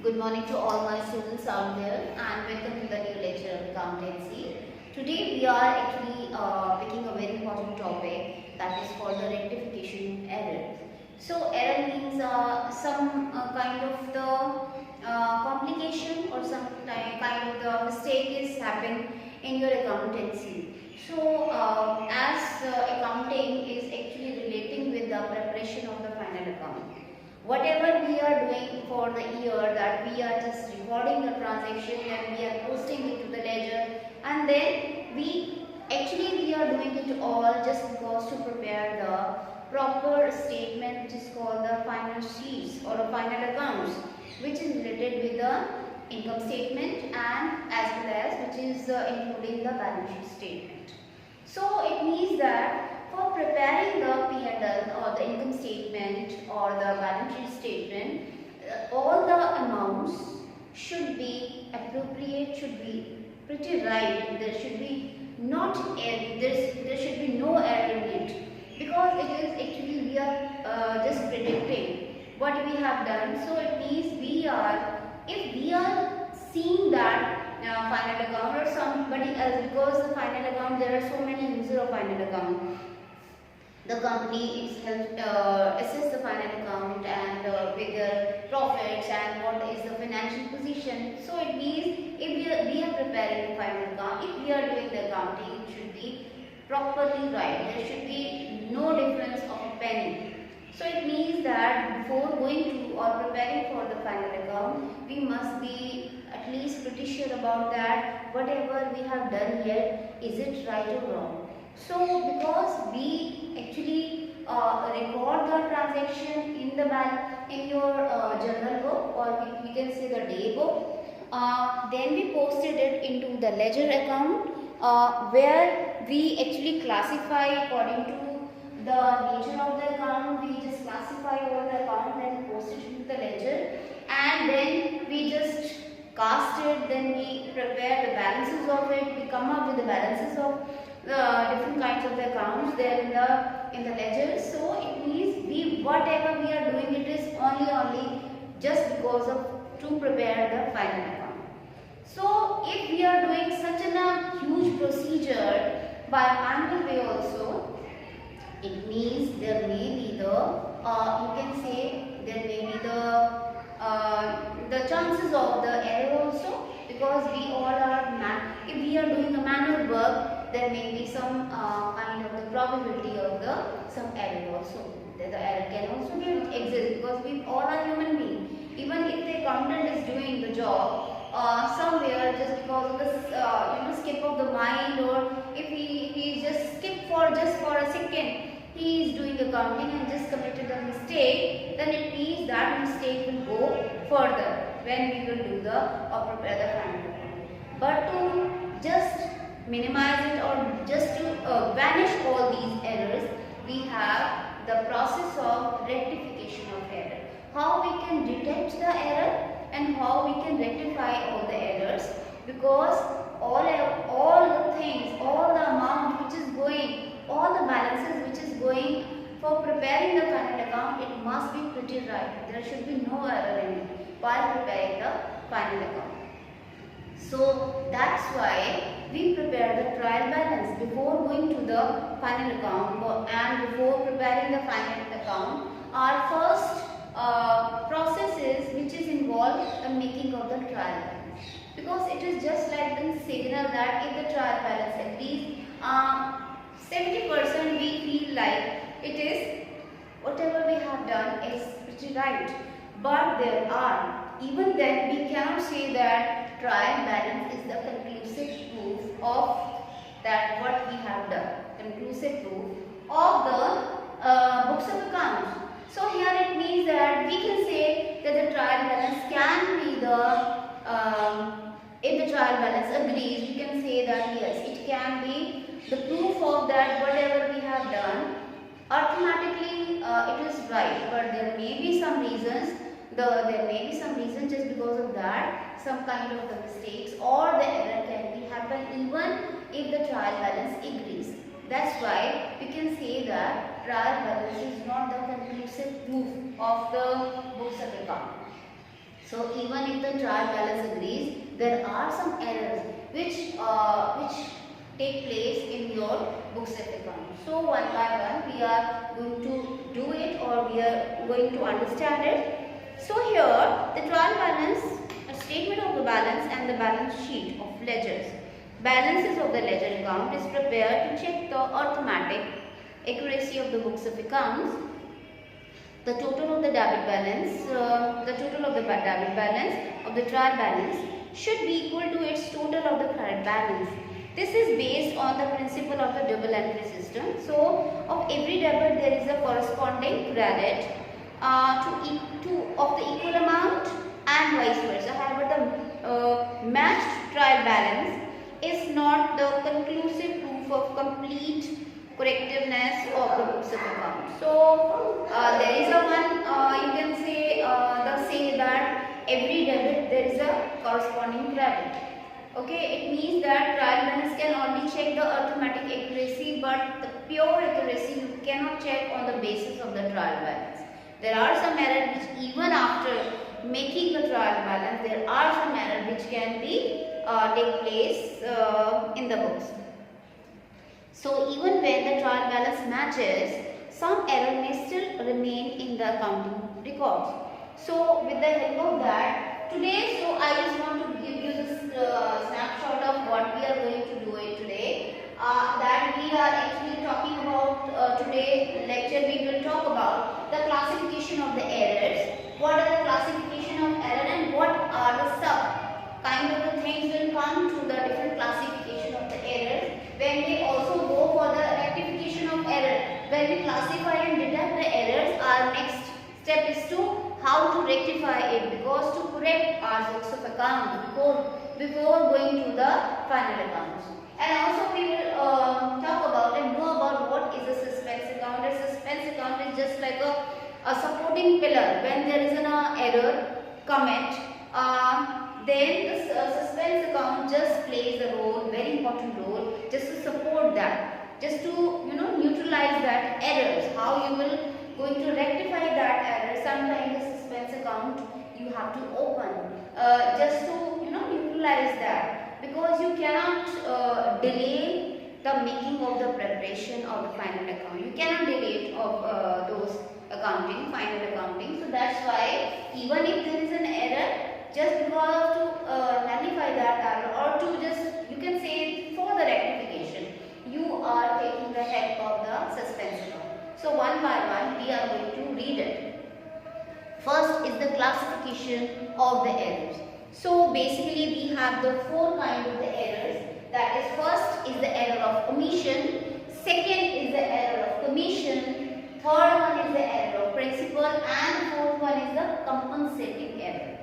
Good morning to all my students out there and welcome to the new lecture of accountancy. Today we are actually picking a very important topic that is called the rectification error. So error means some kind of the complication or some kind of the mistake is happened in your accountancy. So as accounting is actually relating with the preparation of the final account. Whatever we are doing for the year, that we are just recording the transaction and we are posting it to the ledger, and then we are doing it all just because to prepare the proper statement which is called the final sheets or the final accounts, which is related with the income statement and as well as which is including the balance sheet statement. So it means that for preparing the P&L or the income statement or the balance sheet statement, all the amounts should be appropriate, should be pretty right. There should be not there should be no error in it, because it is actually we are just predicting what we have done. So it means if we are seeing that final account or somebody else, because the final account there are so many users of final account. The company is helped assess the final account and with their profits and what is the financial position. So it means if we are preparing the final account, if we are doing the accounting, it should be properly right. There should be no difference of a penny. So it means that before going to or preparing for the final account, we must be at least pretty sure about that whatever we have done here, is it right or wrong. So because we actually record the transaction in your journal book, or we can say the day book, then we posted it into the ledger account where we actually classify according to the nature of the account. We just classify all the account and post it into the ledger, and then we just cast it, then we prepare the balances of it, we come up with the balances of the different kinds of the accounts there in the ledger. So it means whatever we are doing, it is only just because of to prepare the final account. So if we are doing such a huge procedure by manual way also, it means there may be the you can say there may be the chances of the error also, because we all are if we are doing a manual work, there may be some kind of the probability of some error also. The error can also exist because we all are human beings. Even if the accountant is doing the job somewhere just because of the skip of the mind, or if he just skip for a second, he is doing accounting and just committed a mistake, then it means that mistake will go further when we will do or prepare the final account. But to just minimize it or just to vanish all these errors, we have the process of rectification of error. How we can detect the error and how we can rectify all the errors, because all the things, all the amount which is going, all the balances which is going for preparing the final account, it must be pretty right. There should be no error in it while preparing the final account. So that's why we prepare the trial balance before going to the final account, and before preparing the final account. Our first process is which is involved the making of the trial balance, because it is just like the signal that if the trial balance agrees, 70% we feel like it is whatever we have done is pretty right. But there are, even then we cannot say that trial balance is the conclusive proof of that what we have done, conclusive proof of the books of accounts. So here it means that we can say that the trial balance can be if the trial balance agrees, we can say that yes, it can be the proof of that whatever we have done, arithmetically it is right. But there may be some reasons, just because of that some kind of the mistakes or the error can be happen even if the trial balance agrees. That's why we can say that trial balance is not the conclusive proof of the books of account. So even if the trial balance agrees, there are some errors which take place in your books of account. So one by one we are going to do it, or we are going to understand it. So here the trial balance, a statement of the balance and the balance sheet of ledgers. Balances of the ledger account is prepared to check the arithmetic accuracy of the books of accounts. The total of the debit balance, of the trial balance should be equal to its total of the credit balance. This is based on the principle of the double entry system. So, of every debit there is a corresponding credit of the equal amount, and vice versa. However, the matched trial balance is not the conclusive proof of complete correctiveness of the books of account. So there is a one, you can say that every debit there is a corresponding credit. Okay, it means that trial balance can only check the arithmetic accuracy, but the pure accuracy you cannot check on the basis of the trial balance. There are some errors which even after making the trial balance, there are some errors which can be take place in the books. So even when the trial balance matches, some error may still remain in the accounting records. So with the help of that, today, so I just want to give you this snapshot of what we are going to do it today. That we are actually talking about today lecture. We will talk about the classification of the errors. What are the classification of error, and what are the sub kind of the things will come to the different classification of the errors. When we also go for the rectification of error, when we classify and detect the errors, our next step is to how to rectify it, because to correct our books of account before going to the final accounts. And also we will talk about and know about what is a suspense account. A suspense account is just like a supporting pillar. When there is an error commit, then the suspense account just plays a role, very important role, just to support that, just to neutralize that errors. How you will going to rectify that error? Sometimes the suspense account you have to open just to neutralize that, because you cannot delay the making of the preparation of the final account. You cannot delay of those final accounting. So that's why even if there is an error, just because to nullify that error, or to just, you can say, for the rectification, you are taking the help of the suspense account. So one by one we are going to read it. First is the classification of the errors. So basically we have the four kinds of the errors. That is, first is the error of omission, second is the error of commission, third one is the error of principal, and fourth one is the compensating error.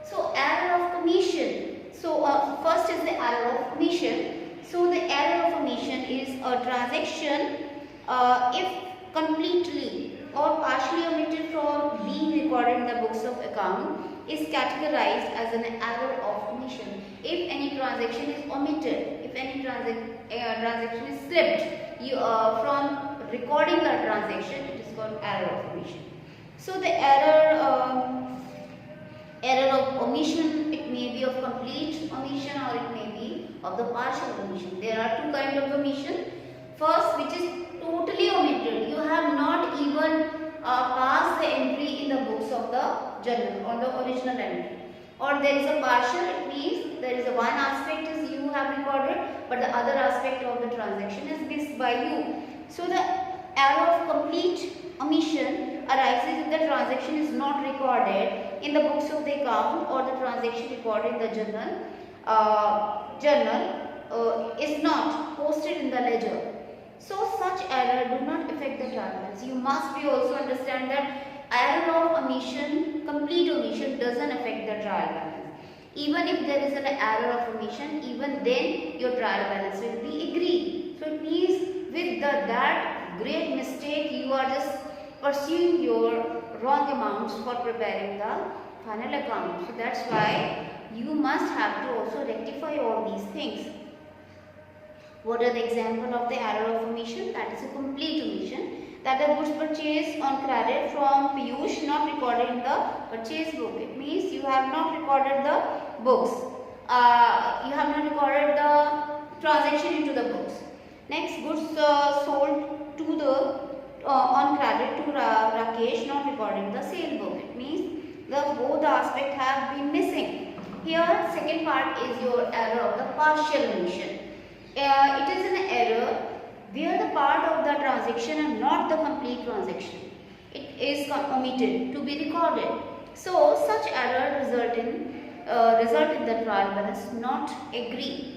So error of commission. So first is the error of omission. So the error of omission is a transaction if completely or partially omitted from being recorded in the books of account is categorized as an error of omission. If any transaction is omitted, if any transaction is slipped from recording the transaction, it is called error of omission. So the error of omission, it may be of complete omission or it may be of the partial omission. There are two kinds of omission. First, which is totally omitted. You have not even passed the entry in the books of the journal on the original entry. Or there is a partial, it means there is a one aspect is you have recorded, but the other aspect of the transaction is missed by you. So the error of complete omission arises if the transaction is not recorded in the books of the account, or the transaction recorded in the journal is not posted in the ledger. So such error do not affect the trial balance. You must be also understand that error of omission, complete omission, doesn't affect the trial balance. Even if there is an error of omission, even then your trial balance will be agreed. So it means with that great mistake, you are just pursuing your wrong amounts for preparing the final account. So that's why you must have to also rectify all these things. What are the example of the error of omission? That is a complete omission. That the goods purchased on credit from Piyush not recorded in the purchase book. It means you have not recorded the books. You have not recorded the transaction into the books. Next, goods sold to the on credit to Rakesh, not recording the sale book. It means the both aspects have been missing. Here, second part is your error of the partial omission. It is an error where the part of the transaction and not the complete transaction. It is omitted to be recorded. So, such error result in the trial balance not agree.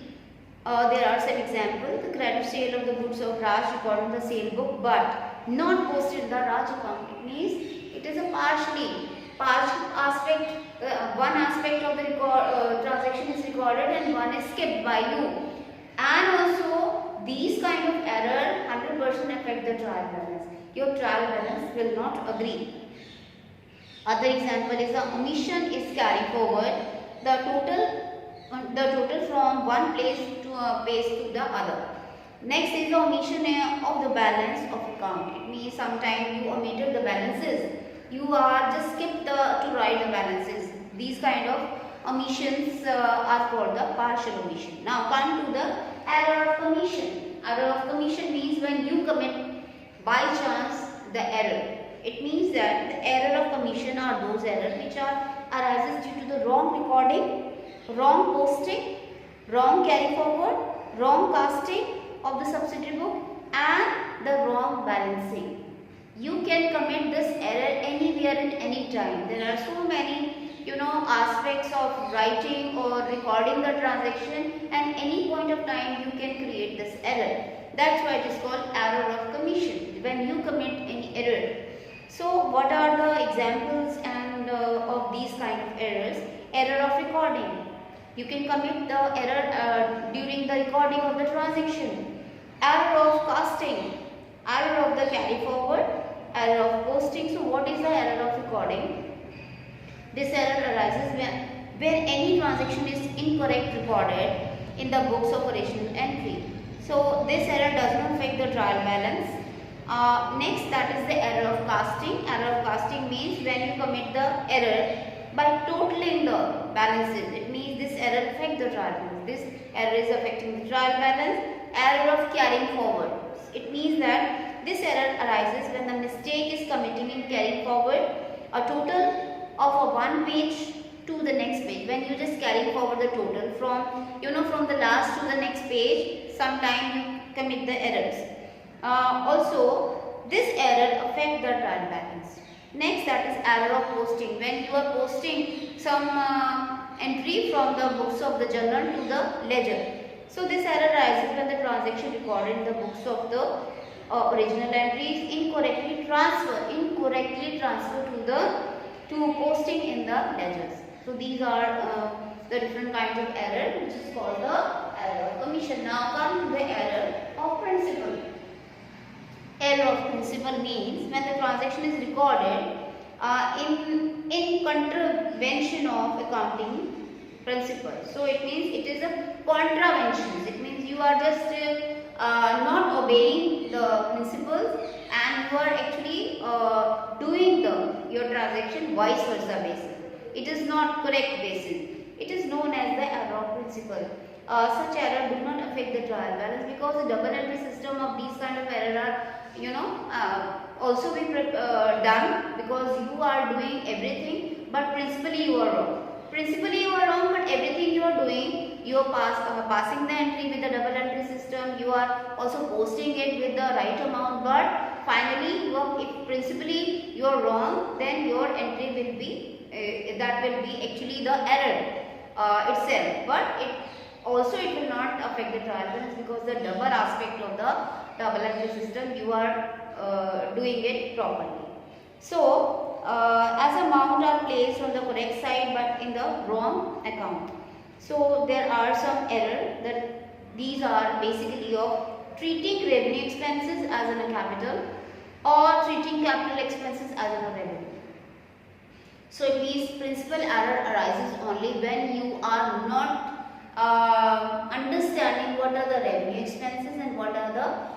There are some examples. The credit sale of the goods of Raj recorded in the sale book but not posted in the Raj account. It means it is a partial aspect. One aspect of the transaction is recorded and one is skipped by you. And also these kind of error 100% affect the trial balance. Your trial balance will not agree. Other example is the omission is carried forward. The total from one place to the other. Next is the omission of the balance of account. It means sometimes you omitted the balances. You are just skipped to write the balances. These kind of omissions are called the partial omission. Now come to the error of commission. Error of commission means when you commit by chance the error. It means that the error of commission are those errors which arises due to the wrong recording, wrong posting, wrong carry forward, wrong casting of the subsidiary book and the wrong balancing. You can commit this error anywhere and any time. There are so many aspects of writing or recording the transaction, and any point of time you can create this error. That's why it is called error of commission, when you commit any error. So what are the examples and of these kind of errors? Error of recording. You can commit the error during the recording of the transaction. Error of casting. Error of the carry forward. Error of posting. So what is the error of recording? This error arises where any transaction is incorrect recorded in the books of original entry. So this error does not affect the trial balance. Next, that is the error of casting. Error of casting means when you commit the error by totaling the balances. It means this error affects the trial balance. This error is affecting the trial balance. Error of carrying forward. It means that this error arises when the mistake is committing in carrying forward a total of a one page to the next page. When you just carry forward the total from the last to the next page, sometimes you commit the errors. Also, this error affects the trial balance. Next, that is error of posting. When you are posting some entry from the books of the journal to the ledger. So this error arises when the transaction recorded in the books of the original entry is incorrectly transferred to posting in the ledgers. So these are the different kinds of error which is called the error of commission. Now come to the error of principle. Error of principle means when the transaction is recorded in contravention of accounting principles. So it means it is a contravention. It means you are just not obeying the principles and you are actually doing your transaction vice versa basis. It is not correct basis. It is known as the error of principle. Such error do not affect the trial balance because the double entry system of these kind of error are also be done because you are doing everything but principally you are wrong. Principally you are wrong but everything you are doing, you are passing the entry with the double entry system, you are also posting it with the right amount, but finally if principally you are wrong, then your entry will be that will be actually the error itself, but it will not affect the trial balance because the double aspect of the double entry system you are doing it properly. So as amount are placed on the correct side but in the wrong account. So there are some error that these are basically of treating revenue expenses as in a capital or treating capital expenses as in a revenue. So these principal error arises only when you are not understanding what are the revenue expenses and what are the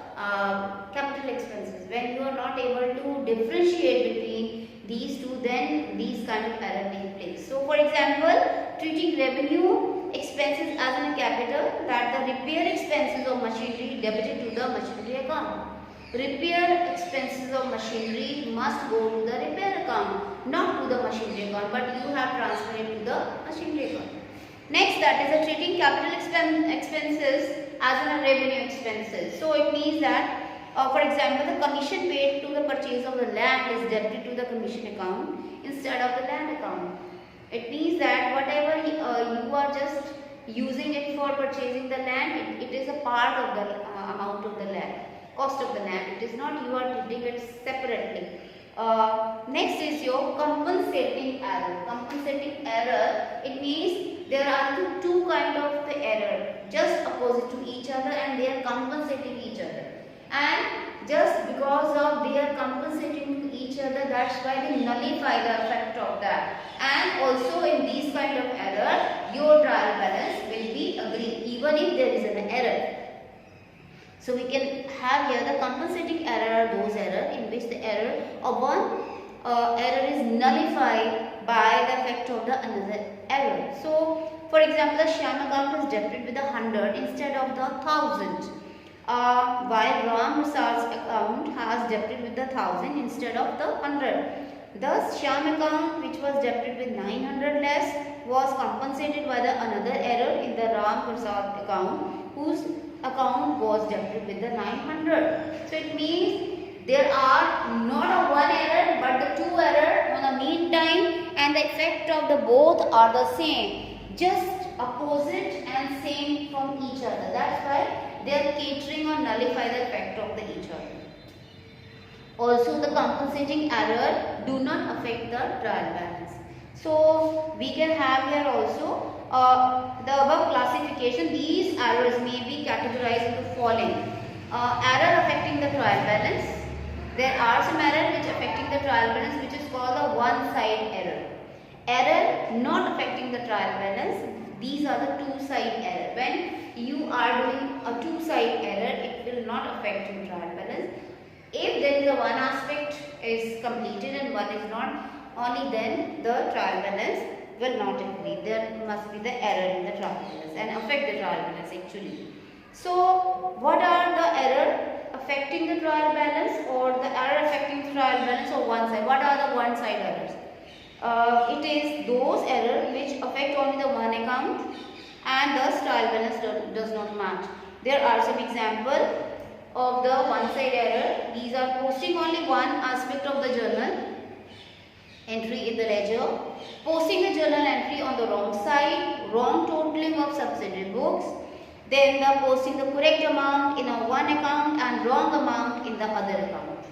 capital expenses. When you are not able to differentiate between these two, then these kind of error take place. So for example, treating revenue expenses as in a capital, that the repair expenses of machinery debited to the machinery account. Repair expenses of machinery must go to the repair account, not to the machinery account, but you have transferred it to the machinery account. Next, that is a treating capital expenses as in a revenue expenses. So it means that, for example, the commission paid to the purchase of the land is debited to the commission account instead of the land account. It means that whatever you are just using it for purchasing the land, it is a part of the amount of the land, cost of the land. It is not you are treating it separately. Next is your compensating error. Compensating error, it means there are two kind of the error, just opposite to each other, and they are compensating each other. And just because of they are compensating to each other, that's why they nullify the effect of that. And also in these kind of error, your trial balance will be agreed even if there is an error. So we can have here the compensating error are those errors in which the error of one error is nullified by the effect of the another error. So for example, the Shyam account is debited with 100 instead of the 1000. While Ram Prasad's account has debited with the 1000 instead of the 100. Thus, Shyam account, which was debited with 900 less, was compensated by the another error in the Ram Prasad account, whose account was debited with the 900. So it means there are not a one error but the two error on the meantime, and the effect of the both are the same, just opposite and same from each other. That's why they are catering or nullify the effect of the each other. Also, the compensating error do not affect the trial balance. So we can have here also the above classification. These errors may be categorized into following: error affecting the trial balance. There are some error which affecting the trial balance, which is called the one-side error. Error not affecting the trial balance. These are the two-side error. When you are doing a two-side error, it will not affect your trial balance. If there is a one aspect is completed and one is not, only then the trial balance will not agree. There must be the error in the trial balance and affect the trial balance actually. So what are the error affecting the trial balance or the error affecting the trial balance of one side? What are the one side errors? It is those errors which affect only the one account and thus trial balance does not match. There are some examples of the one side error. These are posting only one aspect of the journal entry in the ledger, posting the journal entry on the wrong side, wrong totaling of subsidiary books, then the posting the correct amount in a one account and wrong amount in the other account,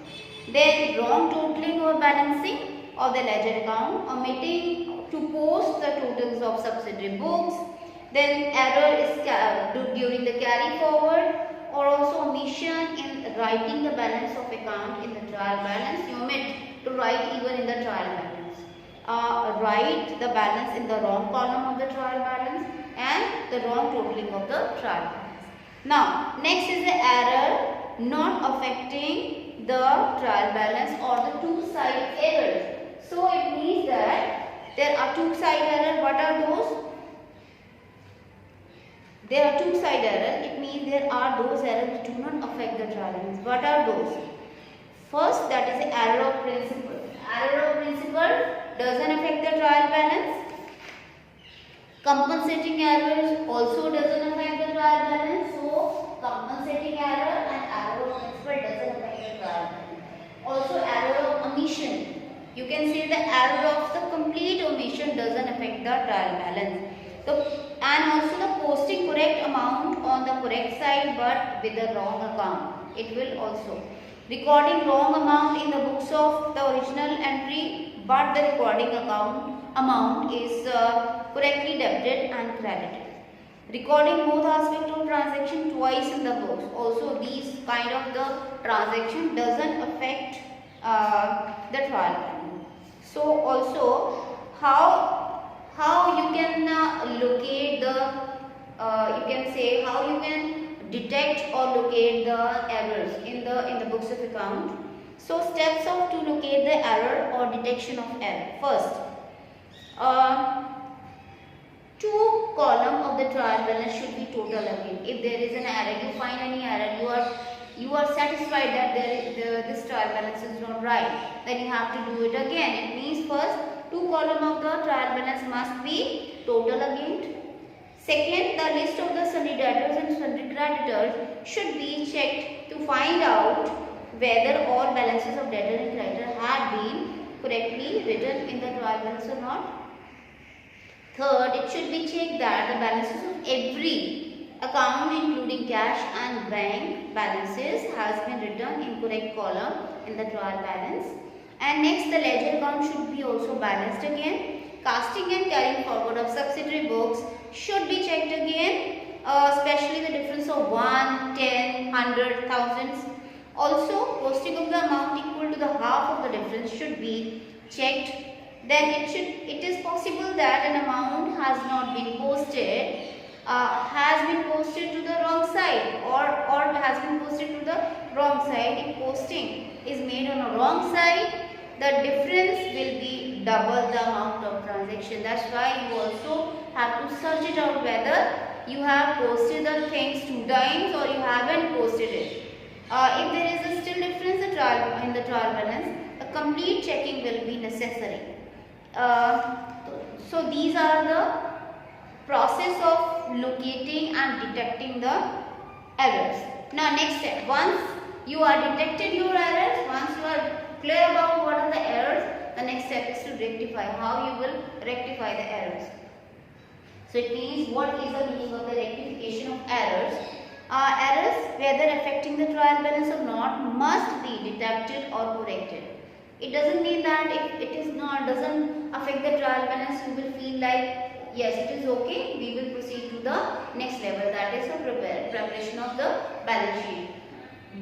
then wrong totaling or balancing of the ledger account, omitting to post the totals of subsidiary books, then error is during the carry forward, or also omission in writing the balance of account in the trial balance. You omit to write even in the trial balance. Write the balance in the wrong column of the trial balance and the wrong totaling of the trial balance. Now, next is the error not affecting the trial balance or the two-side errors. So it means that there are two-side error. What are those? There are two-side error. It means there are those errors which do not affect the trial balance. What are those? First, that is the error of principle. Error of principle doesn't affect the trial balance. Compensating errors also doesn't affect the trial balance. So, compensating error and error of principle doesn't affect the trial balance. Also, error of omission. You can say the error of the complete omission doesn't affect the trial balance. And also the posting correct amount on the correct side but with the wrong account. It will also. Recording wrong amount in the books of the original entry but the recording amount is correctly debited and credited. Recording both aspects of transaction twice in the books. Also these kind of the transaction doesn't affect the trial balance. So also how you can locate the you can say how you can detect or locate the errors in the books of account. So steps of to locate the error or detection of error. First, two column of the trial balance should be total again. If there is an error, you find any error, you are satisfied that this trial balance is not right, then you have to do it again. It means first two column of the trial balance must be total again. Second, the list of the sundry debtors and sundry creditors should be checked to find out whether all balances of debtor and creditor had been correctly written in the trial balance or not. Third, it should be checked that the balances of every account including cash and bank balances has been written in correct column in the trial balance. And next, the ledger account should be also balanced again. Casting and carrying forward of subsidiary books should be checked again, especially the difference of 1, 10, 100, thousands. Also, posting of the amount equal to the half of the difference should be checked. Then it is possible that an amount has not been posted, has been posted to the wrong side, or has been posted to the wrong side. If posting is made on a wrong side, the difference will be double the amount of transaction. That's why you also have to search it out whether you have posted the things 2 times or you haven't posted it. If there is a still difference in the trial balance, a complete checking will be necessary. So these are the process of locating and detecting the errors. Now next step, once you are detected your errors, once you are clear about what are the errors, the next step is to rectify, how you will rectify the errors. So it means, what is the meaning of the rectification of errors? Errors, whether affecting the trial balance or not, must be detected or corrected. It doesn't mean that if it is not, doesn't affect the trial balance, you will feel like, yes, it is okay, we will proceed to the next level, that is the preparation of the balance sheet.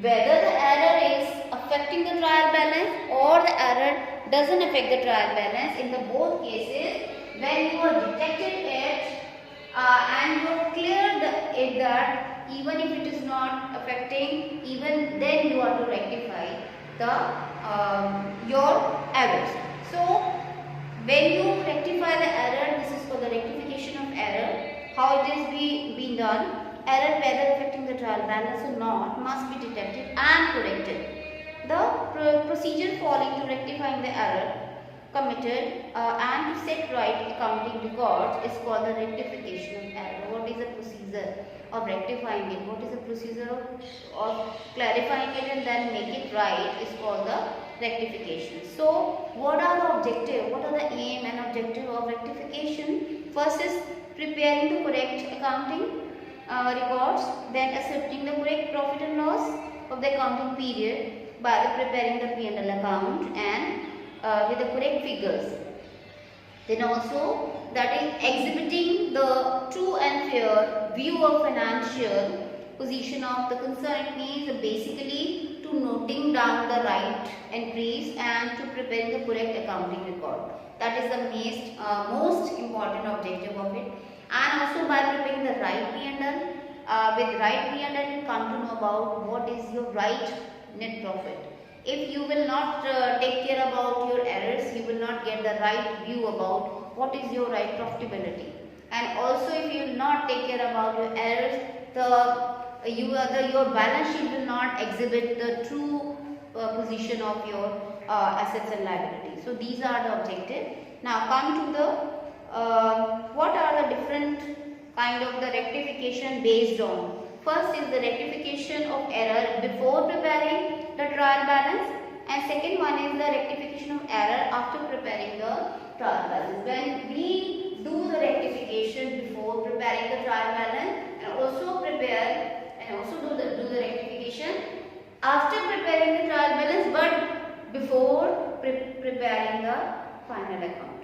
Whether the error is affecting the trial balance or the error doesn't affect the trial balance, in the both cases, when you are detected it and you are clear that even if it is not affecting, even then you are to rectify the your errors. So when you rectify the error, this is called the rectification of error. How it is being done? Error, whether affecting the trial balance or not, must be detected and corrected. The procedure following to rectifying the error committed and to set right accounting records is called the rectification of error. What is the procedure of rectifying it? What is the procedure of clarifying it and then make it right is called the rectification. So what are the objective? What are the aim and objective of rectification? First is preparing the correct accounting records, then accepting the correct profit and loss of the accounting period by preparing the P&L account and with the correct figures. Then also that is exhibiting the true and fair view of financial position of the concern. It means basically to noting down the right entries and to preparing the correct accounting record. That is the most important objective of it. And also by preparing the right P&L, with right P&L you come to know about what is your right net profit. If you will not take care about your errors, you will not get the right view about what is your right profitability. And also if you will not take care about your errors, your balance sheet will not exhibit the true position of your assets and liabilities. So these are the objectives. Now come to the what are the different kind of the rectification based on. First is the rectification of error before preparing the trial balance, and second one is the rectification of error after preparing the trial balance. When we do the rectification before preparing the trial balance and also do the rectification after preparing the trial balance, but before preparing the final account.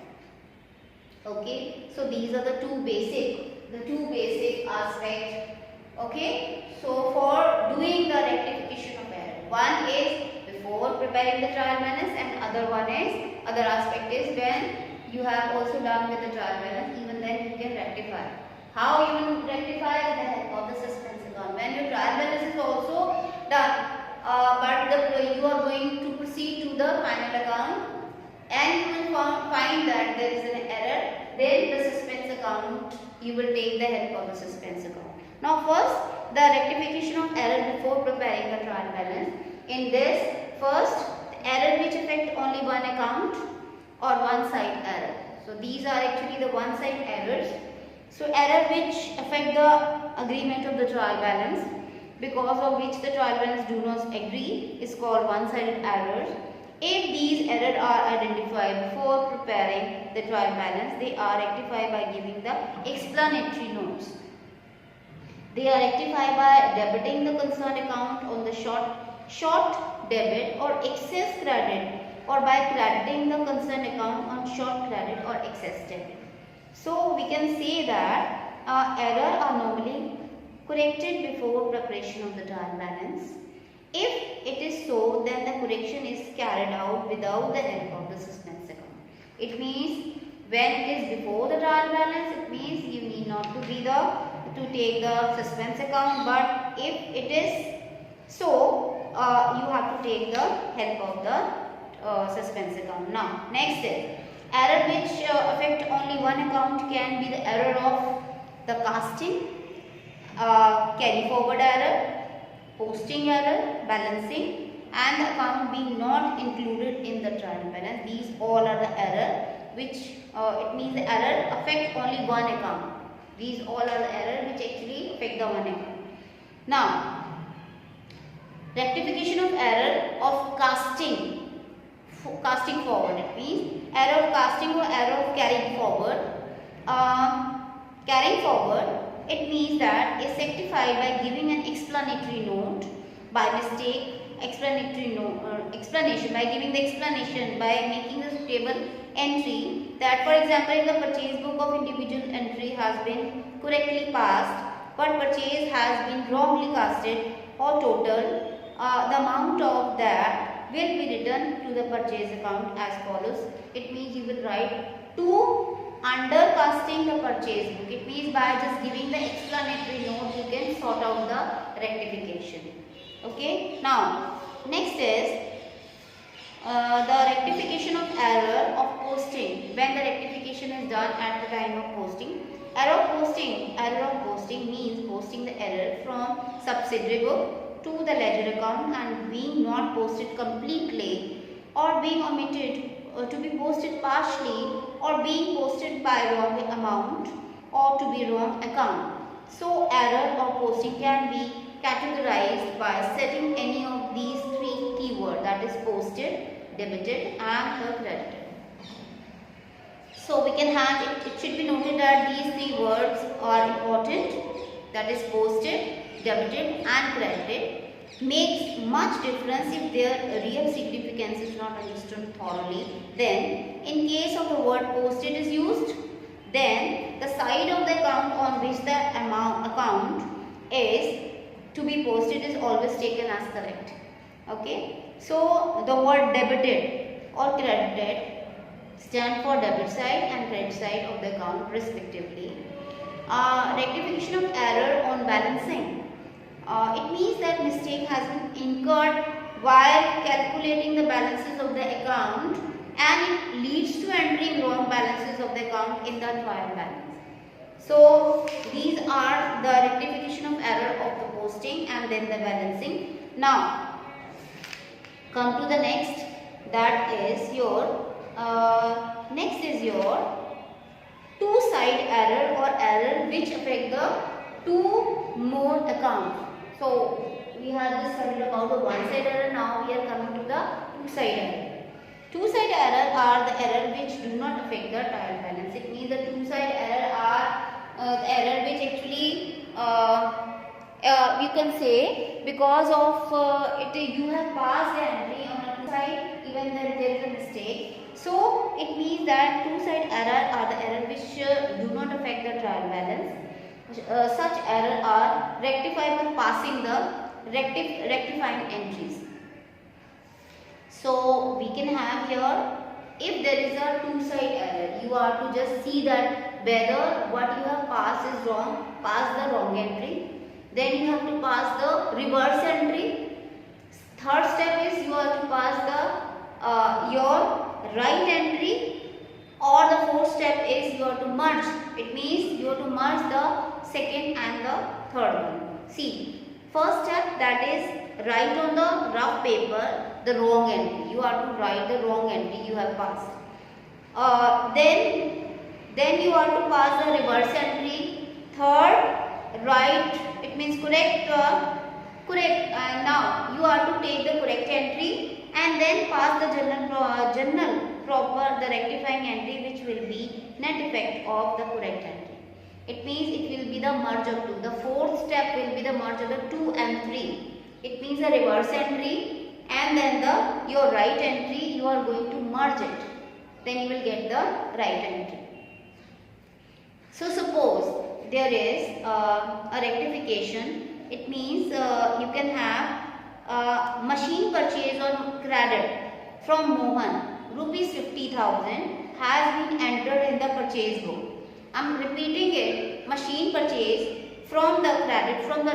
Okay, so these are the two basic aspects. Okay, so for doing the rectification of error, one is before preparing the trial balance and other aspect is when you have also done with the trial balance, even then you can rectify. How you will rectify with the help of the suspense account. When your trial balance is also done, but you are going to proceed to the final account and you will find that there is an error, then the suspense account, you will take the help of the suspense account. Now first, the rectification of error before preparing the trial balance. In this, first, the error which affect only one account or one side error. So these are actually the one side errors. So error which affect the agreement of the trial balance, because of which the trial balance do not agree, is called one-sided errors. If these errors are identified before preparing the trial balance, they are rectified by giving the explanatory notes. They are rectified by debiting the concerned account on the short debit or excess credit, or by crediting the concerned account on short credit or excess debit. So we can say that errors are normally corrected before preparation of the trial balance. If it is so, then the correction is carried out without the help of the suspense account. It means when it is before the trial balance, it means you need not to take the suspense account, but if it is so, you have to take the help of the suspense account. Now, next is error which affect only one account can be the error of the casting, carry forward error, posting error, balancing, and the account being not included in the trial balance. These all are the error which it means the error affect only one account. These all are the error which actually affect the one account. Now, rectification of error of casting forward. It means error of casting or error of carrying forward. Carrying forward, it means that is rectified by giving an explanatory note by mistake. Explanation by giving the explanation by making the suitable entry that, for example, if the purchase book of individual entry has been correctly passed but purchase has been wrongly casted or total, the amount of that will be returned to the purchase account as follows. It means you will write to undercasting the purchase book. It means by just giving the explanatory note you can sort out the rectification. Okay. Now next is the rectification of error of posting. When the rectification is done at the time of posting. Error of posting means posting the error from subsidiary book to the ledger account and being not posted completely, or being omitted to be posted partially, or being posted by wrong amount or to be wrong account. So error of posting can be categorized by setting any of these three keywords, that is posted, debited and the credited. So we can have it should be noted that these three words are important, that is posted, debited and credited. Makes much difference if their real significance is not understood thoroughly. Then in case of the word posted is used, then the side of the account on which the account is to be posted is always taken as correct. Okay. So the word debited or credited stand for debit side and credit side of the account respectively. Rectification of error on balancing. It means that mistake has been incurred while calculating the balances of the account and it leads to entering wrong balances of the account in the trial balance. So these are the rectification of error of the posting and then the balancing. Now come to the next, that is your two-side error or error which affect the two more account. So we have just studied about the one-side error. Now we are coming to the two-side error. Two-side error are the error which do not affect the trial balance. It means the two-side error are the error which actually you can say because of you have passed the entry on a two-side even then there is a mistake. So it means that two-side error are the error which do not affect the trial balance. Such error are rectified by passing the rectifying entries. So we can have here, if there is a two-side error, you are to just see that whether what you have passed is wrong, pass the wrong entry. Then you have to pass the reverse entry. Third step is you have to pass the your right entry, or the fourth step is you have to merge. It means you have to merge the second and the third one. See, first step, that is write on the rough paper the wrong entry. You have to write the wrong entry you have passed. Then you have to pass the reverse entry. Third, write, it means correct. Now you have to take the correct entry and then pass the general proper, the rectifying entry, which will be net effect of the correct entry. It means it will be the merge of 2. The fourth step will be the merge of the 2 and 3. It means the reverse entry and then your right entry, you are going to merge it. Then you will get the right entry. So suppose there is a rectification. It means you can have machine purchase on credit from Mohan. Rupees 50,000 has been entered in the purchase book. I am repeating it. Machine purchase from the credit from the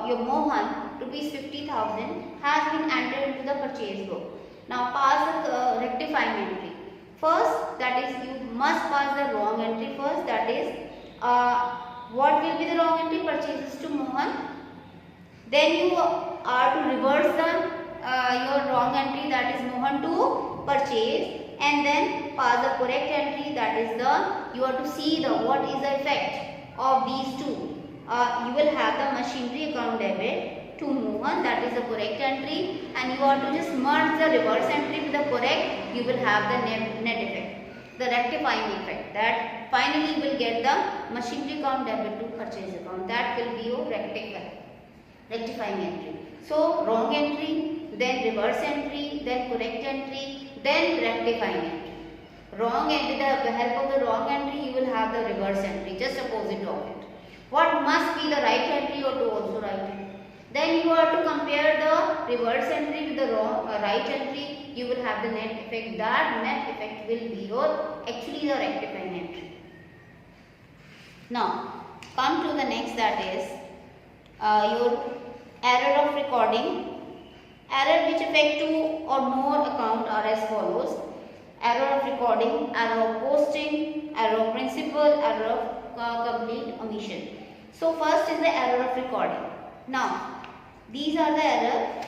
your Mohan, rupees 50,000 has been entered into the purchase book. Now pass the rectifying entry. First, that is, you must pass the wrong entry first. That is, what will be the wrong entry? Purchases to Mohan. Then you are to reverse your wrong entry, that is Mohan to purchase, and then pass the correct entry, that is you have to see what is the effect of these two. You will have the machinery account debit to Mohan, that is the correct entry, and you have to just merge the reverse entry with the correct. You will have the net effect, the rectifying effect, that finally you will get the machinery account debit to purchase account. That will be your rectifying entry. So wrong entry, then reverse entry, then correct entry, then rectifying entry. Wrong entry, with the help of the wrong entry, you will have the reverse entry, just opposite of it. What must be the right entry, you have to also write it. Then you have to compare the reverse entry with the right entry. You will have the net effect. That net effect will be your actually the rectifying entry. Now come to the next, that is your error of recording. Error which affect 2 or more account are as follows: error of recording, error of posting, error of principal, error of complete omission. So first is the error of recording. Now these are the error.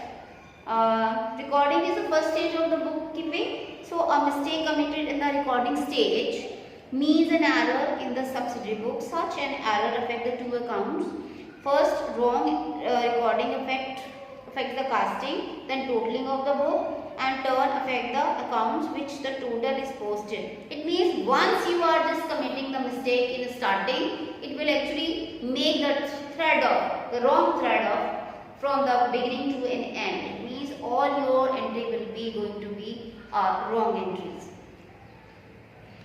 Recording is the first stage of the bookkeeping. So a mistake committed in the recording stage means an error in the subsidiary book. Such an error affects the 2 accounts. First, wrong recording affects the casting, then totaling of the book, and turn affect the accounts which the total is posted. It means once you are just committing the mistake in starting, it will actually make the wrong thread of from the beginning to an end. It means all your entry will be going to be wrong entries.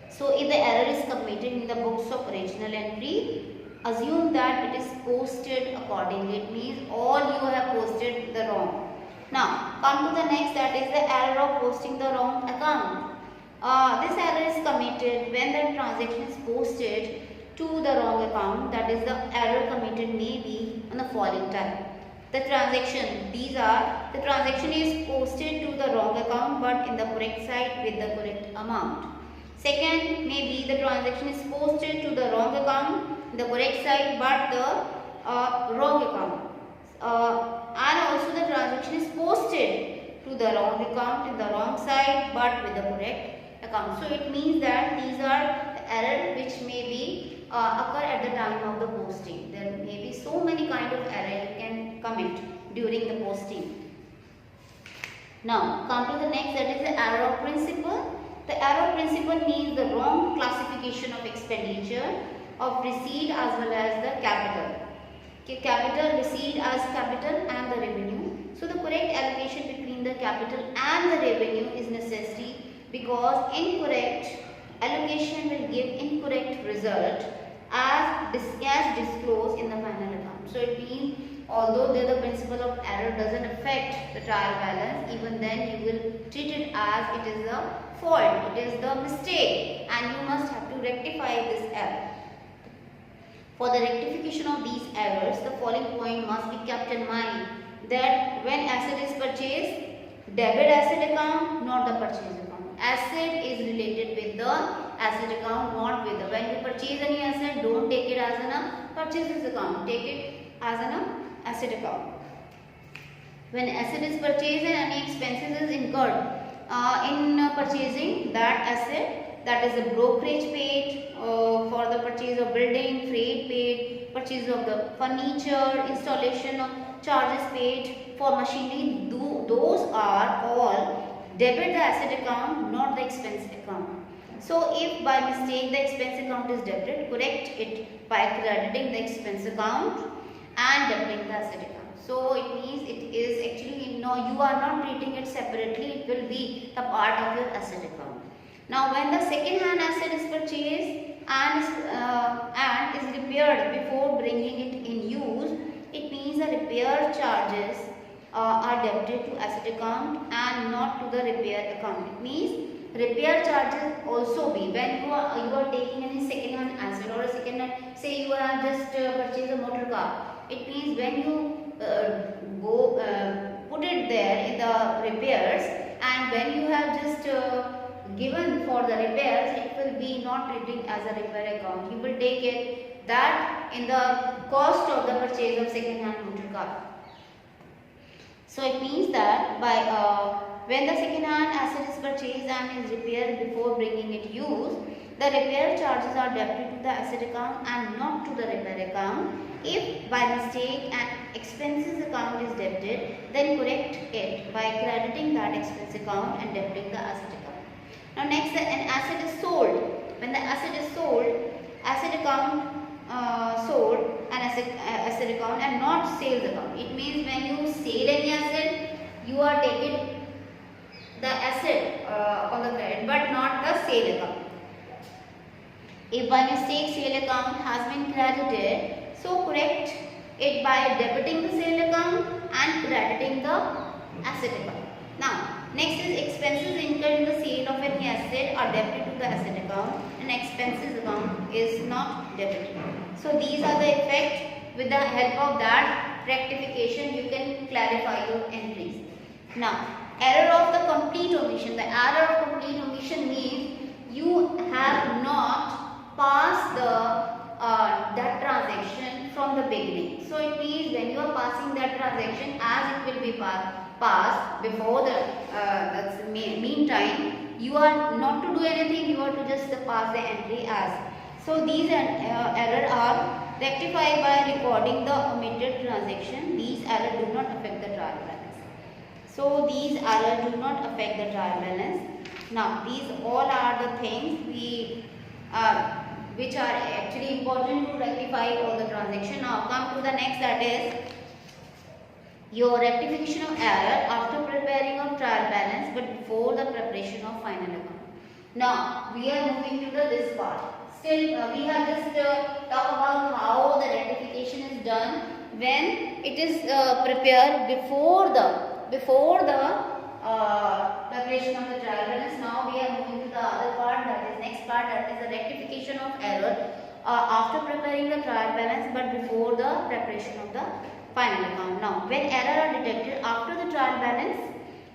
So if the error is committed in the books of original entry, assume that it is posted accordingly. It means all you have posted the wrong. Now come to the next, that is the error of posting the wrong account. This error is committed when the transaction is posted to the wrong account. That is, the error committed may be on the following type. The transaction is posted to the wrong account but in the correct site with the correct amount. Second, maybe the transaction is posted to the wrong account, the correct site but the wrong account. And also the transaction is posted to the wrong account in the wrong site but with the correct account. So it means that these are the errors which may be occur at the time of the posting. There may be so many kind of error you can commit during the posting. Now come to the next, that is the error of principle. The error of principle means the wrong classification of expenditure of receipt as well as the capital. Capital, receipt as capital and the revenue. So the correct allocation between the capital and the revenue is necessary, because incorrect allocation will give incorrect result as disclosed in the final account. So it means although the principle of error doesn't affect the trial balance, even then you will treat it as it is a fault, it is the mistake, and you must have to rectify this error. For the rectification of these errors, the following point must be kept in mind. that when asset is purchased, debit asset account, not the purchase account. Asset is related with the asset account, not with the, when you purchase any asset, don't take it as an purchases account, take it as an asset account. When asset is purchased and any expenses is incurred in purchasing that asset, that is the brokerage paid for the purchase of building, freight paid, purchase of the furniture, installation of charges paid for machinery, those are all debit the asset account, not the expense account. So if by mistake the expense account is debited, correct it by crediting the expense account and debiting the asset account. So it means it is actually, no, you are not treating it separately, it will be a part of your asset account. Now when the second hand asset is purchased and is repaired before bringing it in use, it means the repair charges are debited to asset account and not to the repair account. It means repair charges also be when you are taking any second hand asset or a second hand, say you have just purchased a motor car. It means when you put it there in the repairs, and when you have just given for the repairs, it will be not treating as a repair account. You will take it that in the cost of the purchase of second hand motor car. So it means that by when the second hand asset is purchased and is repaired before bringing it use, the repair charges are debited to the asset account and not to the repair account. If by mistake an expenses account is debited, then correct it by crediting that expense account and debiting the asset account. Now next, an asset is sold. When the asset is sold, asset account sold an asset account and not sales account. It means when you sell any asset, you are taking the asset on the credit but not the sale account. If by mistake sale account has been credited, so correct it by debiting the sale account and crediting the asset account. Now next is expenses incurred in the sale of any asset are debited to the asset account and expenses account is not debited. So these are the effects. With the help of that rectification you can clarify your entries. Now error of the complete omission. The error of complete omission means you have not passed that transaction from the beginning. So it means when you are passing that transaction as it will be passed before the meantime, you are not to do anything, you are to just pass the entry as. So these errors are rectified by recording the omitted transaction. These errors do not affect the trial balance. So these errors do not affect the trial balance. Now these all are the things which are actually important to rectify all the transaction. Now come to the next, that is your rectification of error after preparing of trial balance but before the preparation of final account. Now we are moving to this part. Still we have just talked about how the rectification is done when it is prepared before the preparation of the trial balance. Now we are moving to the other part, that is next part, that is the rectification of error after preparing the trial balance but before the preparation of the final account. Now when error are detected after the trial balance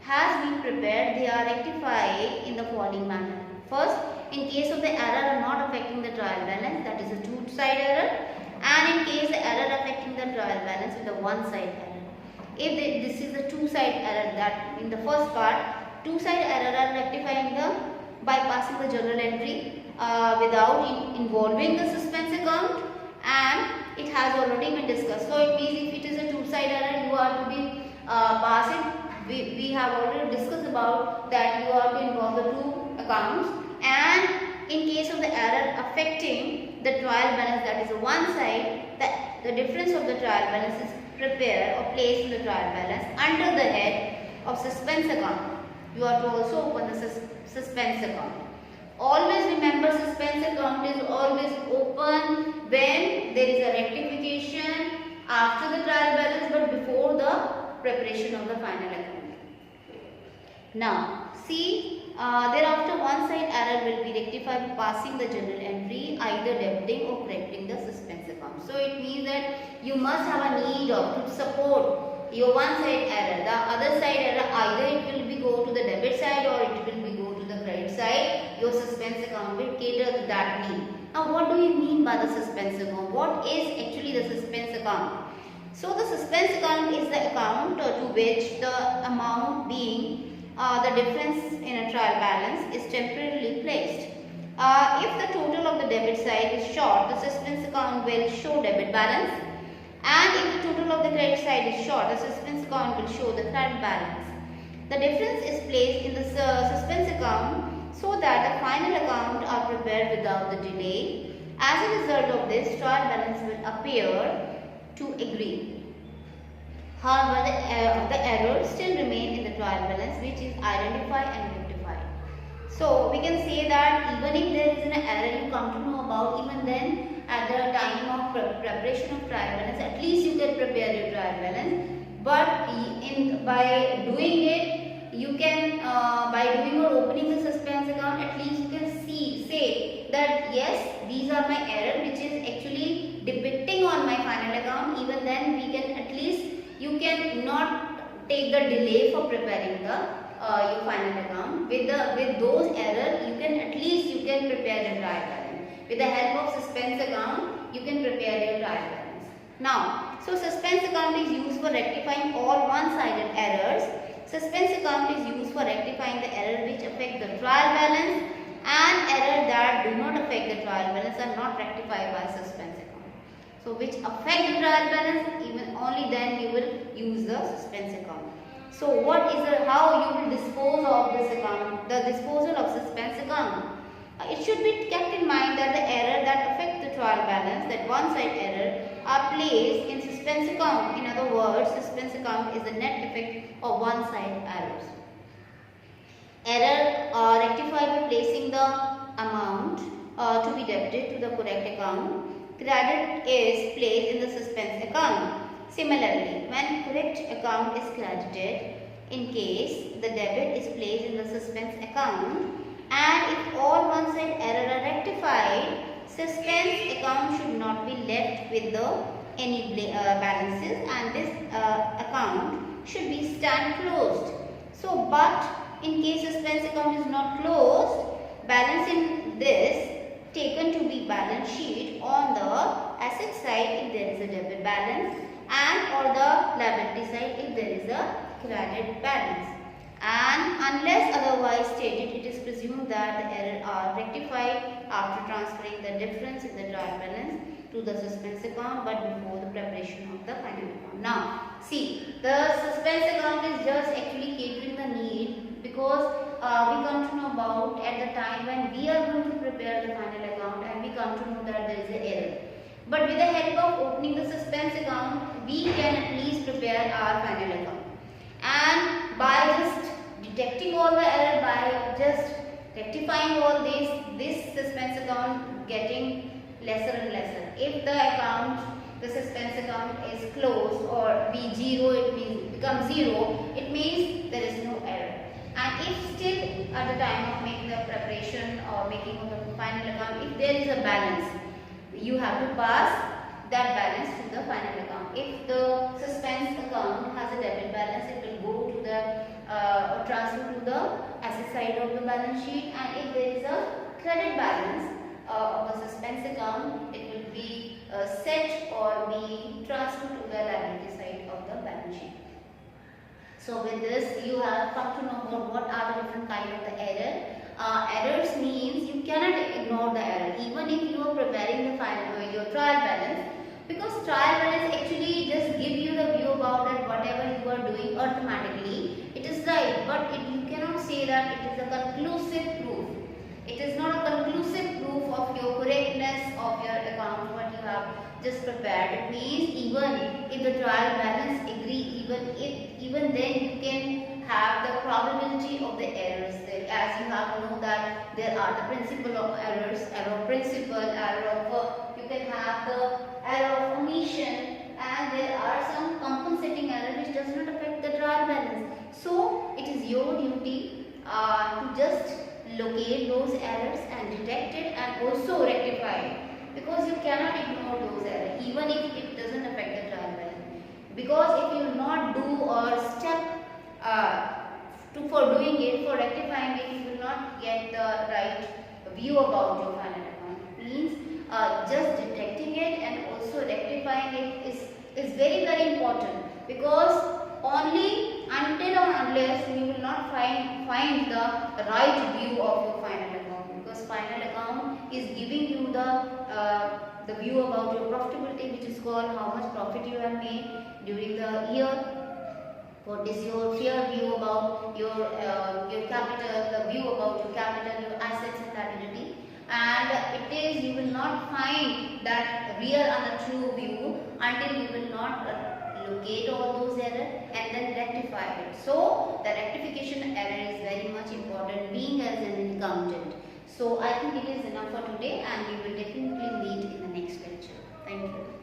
has been prepared, they are rectified in the following manner. First, in case of the error not affecting the trial balance, that is a two-side error, and in case the error affecting the trial balance with a one-side error. If this is a two-side error, that in the first part, two-side error are rectifying by passing the journal entry without involving the suspense account, and it has already been discussed. So it means if it is a two-side error, you are to be passing. We have already discussed about that you are to involve the two accounts, and in case of the error affecting the trial balance, that is a one side, the difference of the trial balance is prepared or placed in the trial balance under the head of suspense account. You are to also open the suspense account. Always remember, suspense account is always open when there is a rectification after the trial balance but before the preparation of the final account. Now see, thereafter one side error will be rectified by passing the journal entry, either debiting or crediting the suspense account. So it means that you must have a need of to support your one side error. The other side error, either it will be go to the debit side or it will be go to the credit side. Your suspense account will cater to that need. Now what do you mean by the suspense account? What is actually the suspense account? So the suspense account is the account to which the amount being the difference in a trial balance is temporarily placed. If the total of the debit side is short, the suspense account will show debit balance, and if the total of the credit side is short, the suspense account will show the credit balance. The difference is placed in the suspense account so that the final account are prepared without the delay. As a result of this, trial balance will appear to agree. However, the errors still remain in the trial balance, which is identified and rectified. So we can say that even if there is an error you come to know about, even then at the time of preparation of trial balance, at least you can prepare your trial balance. But by doing it, you can by doing or opening the suspense account, at least you can say that yes, these are my error which is actually depicting on my final account. Even then we can at least, you can not take the delay for preparing the your final account. With those errors, you can at least you can prepare the trial balance. With the help of suspense account, you can prepare your trial balance. Now, so suspense account is used for rectifying all one-sided errors. Suspense account is used for rectifying the error which affect the trial balance, and error that do not affect the trial balance are not rectified by suspense account. So which affect the trial balance, even only then you will use the suspense account. So what is how you will dispose of this account, the disposal of suspense account? It should be kept in mind that the error that affect the trial balance, that one side error, are placed in suspense account. In other words, suspense account is the net effect of one side errors. Error rectified by placing the amount to be debited to the correct account. Credit is placed in the suspense account. Similarly, when correct account is credited, in case the debit is placed in the suspense account, and if all one side error are rectified, suspense account should not be left with any balances, and this account should be stand closed. So, but in case suspense account is not closed, balance in this taken to be balance sheet on the asset side if there is a debit balance, and or the liability side if there is a credit balance. And unless otherwise stated, it is presumed that the error are rectified after transferring the difference in the trial balance to the suspense account, but before the preparation of the final account. Now, see, the suspense account is just actually catering the need, because we come to know about at the time when we are going to prepare the final account, and we come to know that there is an error. But with the help of opening the suspense account, we can at least prepare our final account. And by just detecting all the error, by just rectifying all this suspense account getting lesser and lesser. If the account, the suspense account is closed or be zero, it means becomes zero, it means there is no error. And if still at the time of making the preparation or making of the final account, if there is a balance, you have to pass that balance to the final account. If the suspense account has a debit balance, it will go to the transfer to the asset side of the balance sheet, and if there is a credit balance of the suspense account, it will be set or be transferred to the liability side of the balance sheet. So with this, you have come to know about what are the different kinds of the error. Errors means you cannot ignore the error even if you are preparing the final your trial balance, because trial balance actually just give you the view about that whatever you are doing automatically it is right, but you cannot say that it is a conclusive proof. It is not a conclusive proof of your correctness of your account what you have just prepared. It means even if the trial balance agree, even then you can have the probability of the errors there, as you have to know that there are the principle of errors, error principle, error of you can have the error of omission, and there are some compensating error which does not affect the trial balance. So it is your duty to just locate those errors and detect it and also rectify it, because you cannot ignore those errors even if it doesn't affect the trial balance. because if you will not do or step for doing it, for rectifying it, you will not get the right view about your final account. Means just detecting it and also rectifying it is very important, because only until or unless you will not find the right view of your final account, because final account is giving you the view about your profitability, which is called how much profit you have made during the year. What is your fair view about your capital, the view about your capital, your assets and liability. And it is, you will not find that real and a true view until you will not locate all those errors and then rectify it. So the rectification error is very much important being as an accountant. So I think it is enough for today, and we will definitely meet in the next lecture. Thank you.